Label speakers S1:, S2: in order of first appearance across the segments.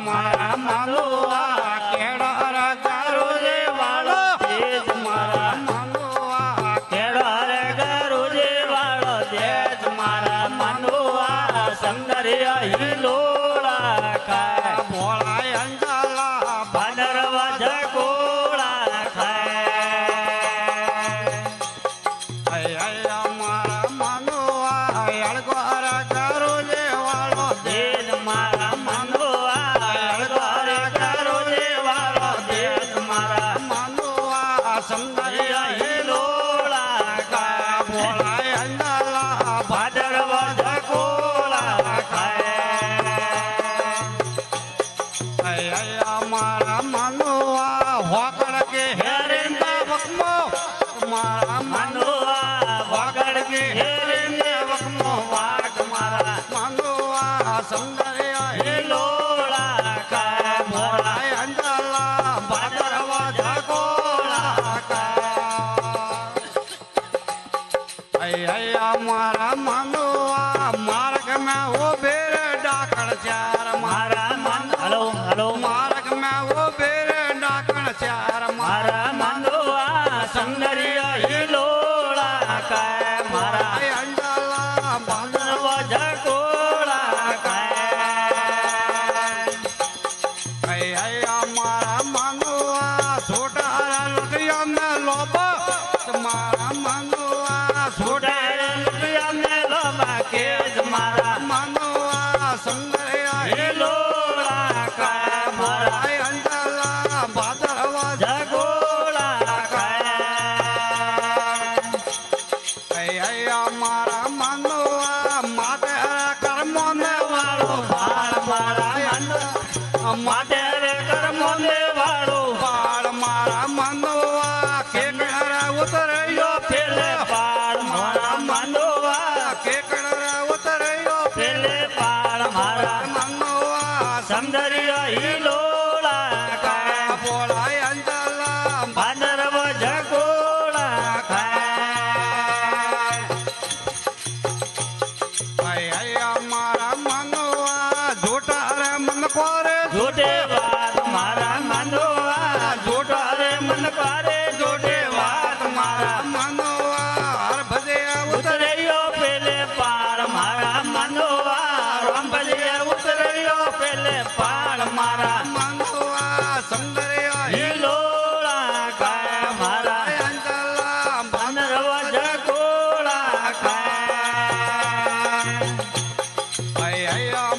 S1: મારા મનુઆ કેડર ગરુજે વાળો તેજ મારા મનુઆ
S2: કેડર ગરુજે વાળો તેજ મારા મનુઆ સૌંદર્ય હિલોળા ખાય
S1: ભોળા અંજલા
S2: ભાદરવા જકોળા
S1: ખાય મારા મનુઆ અળગોર ગરુજે વાળો
S2: તેજ મારા મનુઆ અળગોર ગરુજે વાળો તેજ મારા
S1: મનુઆ
S2: સૌંદર્ય હિલોળા ખાય
S1: ભોળા અંજલા
S2: ભાદરવા જકોળા ખાય
S1: મારા મનુઆ હોકડ કે હેરેન્દ્ર વખમો મારા
S2: મનુઆ વગડ કે હેરીને વખમો વાગ મારા
S1: મનુઆ સૌંદર્ય
S2: હિલોળા ખાય મોળા
S1: ભોળા અંજલા ભાદરવા જકોળા મારા મનુઆ માર્ગ મેં ઉભે રે ડાકણ ચાર
S2: મારા મન હલો હલો
S1: માર્ગ મેં ઉભે રે ડાકણ ચાર
S2: મારા મનુઆ સૌંદર્ય હિલોળા ખાય મારા
S1: અંજલા
S2: ભાદરવા જકોળા ખાય
S1: મારા મનુઆ છોટા લટિયા મેં લોબો મારા મનુઆ
S2: છોડાયેલ પ્રિયને લોબા કેજ મારા
S1: મનુઆ સૌંદર્ય
S2: હિલોળા ખાય મારા
S1: અંજલા ભાદરવા
S2: જકોળા ખાય
S1: મારા મનુઆ માટે કર્મો ને વાળો
S2: બાળ મારા મન માટે રે કર્મો ને વાળો
S1: બાળ મારા મનુઆ કેકડા ઉતર્યો
S2: પેલે પાળ મારા મનુઆ
S1: કેકડા ઉતર્યો
S2: પેલે પાળ મારા
S1: મનુઆ
S2: સૌંદર્ય હિલોળા ખાય
S1: ભોળા અંજલા
S2: ભાદરવા જકોળા ખાય
S1: મારા મનુઆ જોટા રે મન કોરે
S2: જોડે વાત મારા મનુઆ જોડો રે મન કરે જોડે વાત મારા
S1: મનુઆ હર ભજે
S2: ઉતર્યો પેલે પાળ મારા મનુઆ રંભજે ઉતર્યો પેલે પાળ મારા
S1: મનુઆ સૌંદર્ય
S2: હિલોળા ખાય મારા
S1: અંજલા
S2: ભાદરવા જકોળા ખાય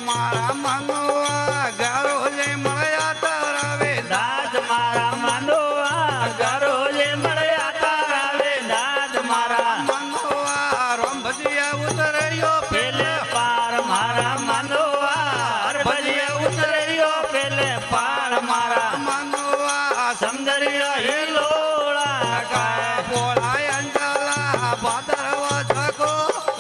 S1: મારા મનુઆ ગારો જે મળ્યા તરાવે
S2: દાદ મારા મનુઆ ગરો જે મળ્યા તારાવે દાદ મારા
S1: મનુઆ રમ ભજિયા ઉતર્યો
S2: પેલે પાર મારા મન